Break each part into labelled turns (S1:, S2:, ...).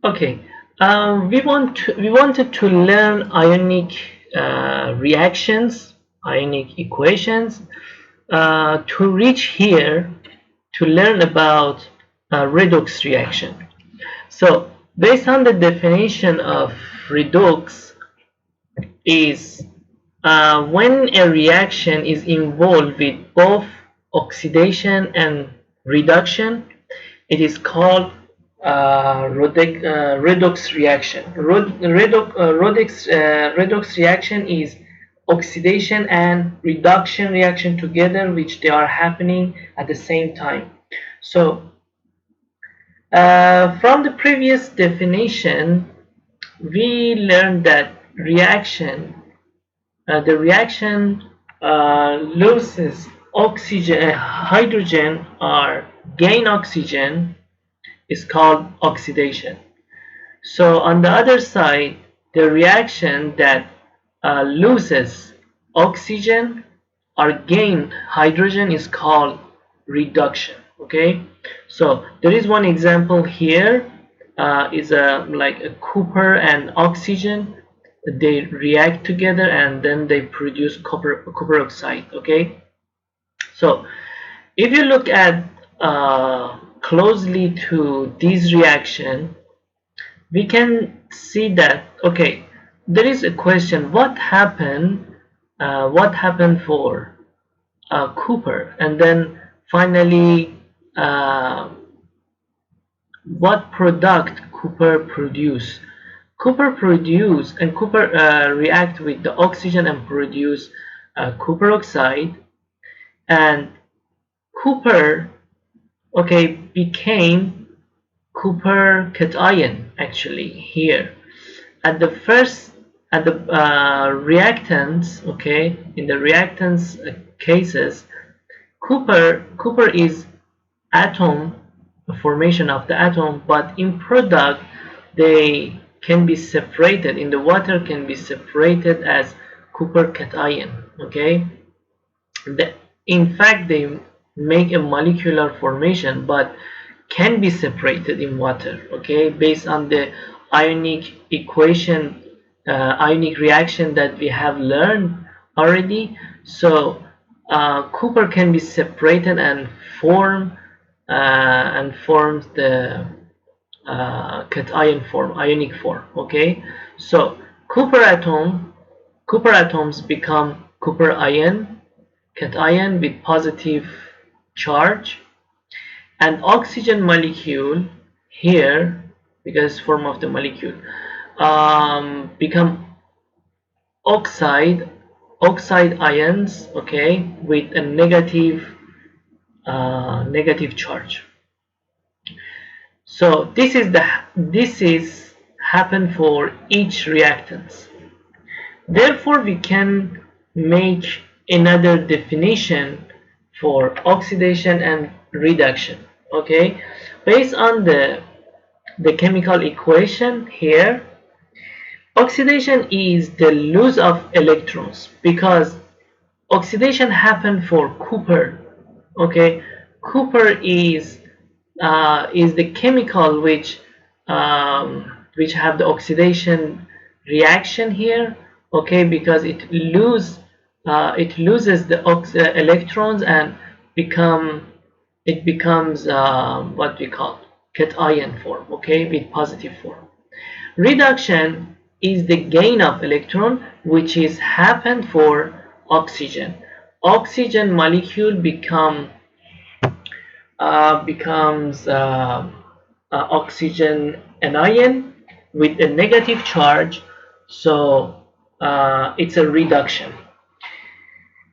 S1: Okay, we wanted to learn ionic reactions, ionic equations. To reach here, to learn about redox reaction. So, based on the definition of redox, is when a reaction is involved with both oxidation and reduction, it is called redox reaction. Redox reaction is oxidation and reduction reaction together, which they are happening at the same time. So, from the previous definition, we learned that the reaction loses oxygen, hydrogen, or gain oxygen is called oxidation. So on the other side, the reaction that loses oxygen or gain hydrogen is called reduction. Okay, so there is one example here. Is a like a copper and oxygen. They react together and then they produce copper oxide. Okay, so if you look at closely to this reaction, we can see that, okay, there is a question: what happened for copper, and then finally what product copper produce. Copper react with the oxygen and produce copper oxide, and copper, okay, became copper cation actually here at the first, at the reactants. Okay, in the reactants cases, copper is atom formation of the atom, but in product they can be separated, in the water can be separated as copper cation. Okay, the, in fact they make a molecular formation but can be separated in water. Okay, based on the ionic equation, ionic reaction that we have learned already. So copper can be separated and form forms the cation form, ionic form. Okay, so copper atoms become copper ion, cation with positive charge, and oxygen molecule here, because form of the molecule, become oxide ions. Okay, with a negative charge. So this is happen for each reactants. Therefore, we can make another definition for oxidation and reduction. Okay, based on the chemical equation here, oxidation is the loss of electrons, because oxidation happened for copper. Okay, copper is the chemical which have the oxidation reaction here. Okay, because it loses the electrons and it becomes what we call cation form. Okay, with positive form. Reduction is the gain of electron, which is happened for oxygen. Oxygen molecule becomes oxygen anion with a negative charge. So it's a reduction.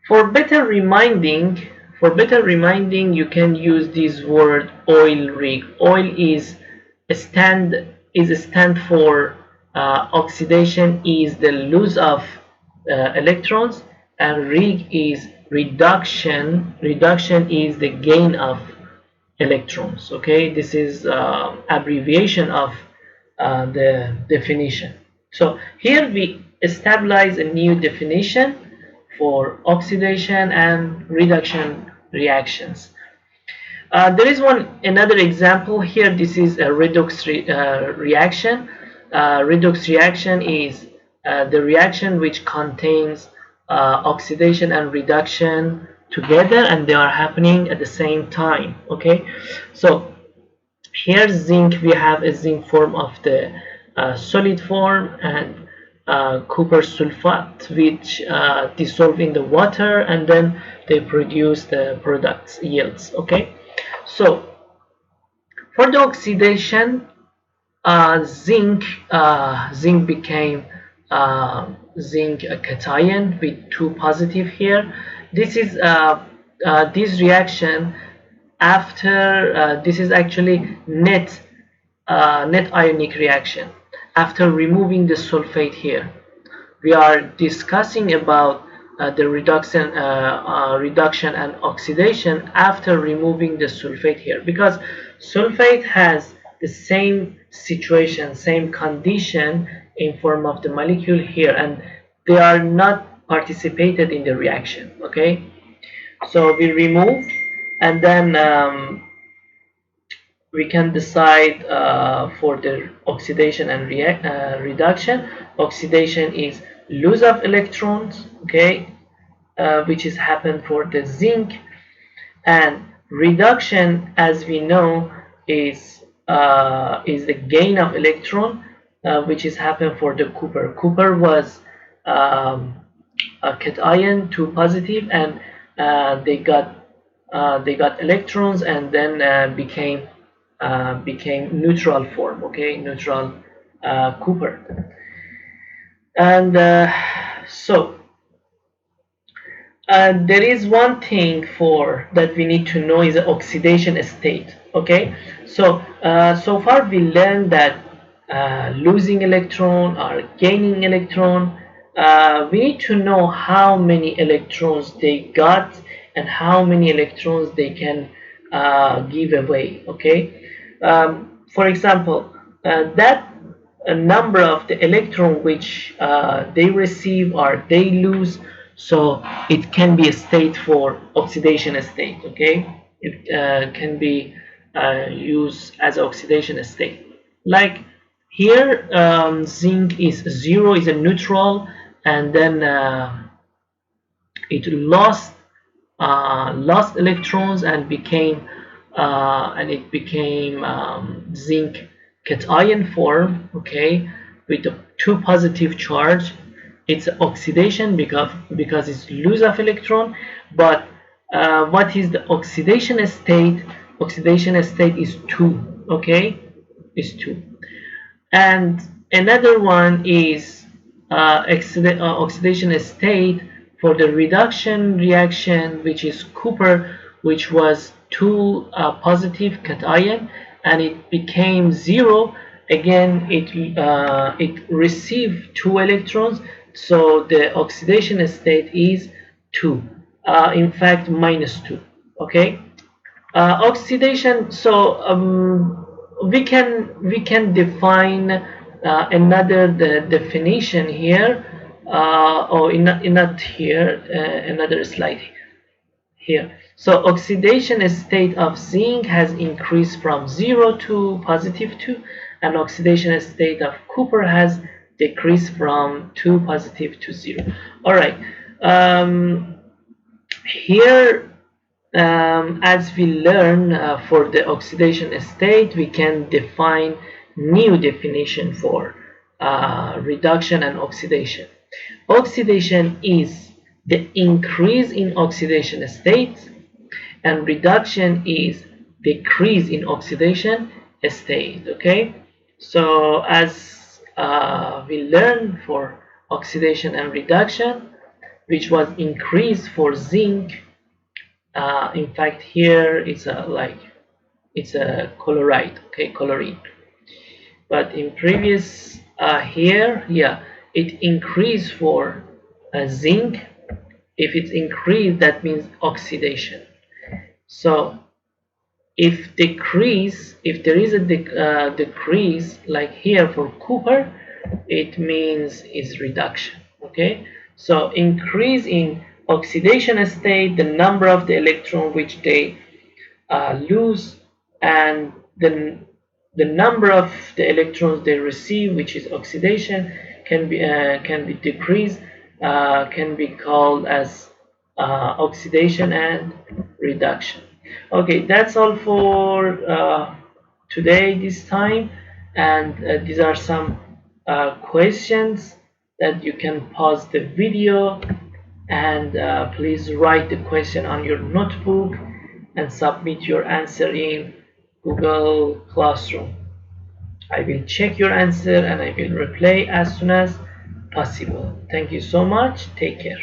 S1: For better reminding, you can use this word oil rig. Oil is a stand for oxidation is the loss of electrons, and rig is reduction. Reduction is the gain of electrons. Okay, this is abbreviation of the definition. So here we establish a new definition for oxidation and reduction reactions. There is another example here. This is a reaction. Redox reaction is the reaction which contains oxidation and reduction together, and they are happening at the same time. Okay, so here zinc, we have a zinc form of the solid form, and copper sulfate which dissolve in the water, and then they produce the products yields. Okay, so for the oxidation, zinc became zinc cation with 2 positive here. This is this reaction after this is actually net ionic reaction after removing the sulfate here. We are discussing about the reduction and oxidation after removing the sulfate here, because sulfate has the same situation, same condition in form of the molecule here, and they are not participated in the reaction. Okay, so we remove, and then we can decide for the oxidation and reduction. Oxidation is loss of electrons, okay, which is happen for the zinc, and reduction, as we know, is the gain of electron, which is happen for the copper. Copper was a cation, 2 positive, and they got electrons, and then became neutral form. Okay, neutral copper. And so there is one thing for that we need to know is the oxidation state. Okay, so so far we learned that losing electron or gaining electron, we need to know how many electrons they got and how many electrons they can give away. Okay, for example, that a number of the electron which they receive or they lose, so it can be a state for oxidation state. Okay, it can be used as oxidation state. Like here, zinc is 0, is a neutral, and then it lost electrons and it became zinc cation form. Okay, with a 2 positive charge. It's oxidation because it's loss of electron. But what is the oxidation state? Oxidation state is 2. Okay, is 2. And another one is oxidation state for the reduction reaction, which is copper, which was 2 positive cation, and it became 0. Again, it received 2 electrons, so the oxidation state is 2. In fact, -2. Okay, oxidation. So we can define another definition here, or not here, another slide here. So oxidation state of zinc has increased from 0 to +2, and oxidation state of copper has decreased from 2 positive to 0. All right. Here, as we learn for the oxidation state, we can define new definition for reduction and oxidation. Oxidation is the increase in oxidation state, and reduction is decrease in oxidation state. Okay, so as we learn for oxidation and reduction, which was increased for zinc. In fact, here it's a chloride. Okay, chlorine. But in previous here, yeah, it increased for zinc. If it's increased, that means oxidation. So if there is a decrease, like here for copper, it means is reduction. Okay, so increase in oxidation state, the number of the electron which they lose, and then the number of the electrons they receive, which is oxidation, can be decreased, can be called as oxidation and reduction. Okay, that's all for today this time, and these are some questions that you can pause the video, and please write the question on your notebook and submit your answer in Google Classroom. I will check your answer and I will reply as soon as possible. Thank you so much. Take care.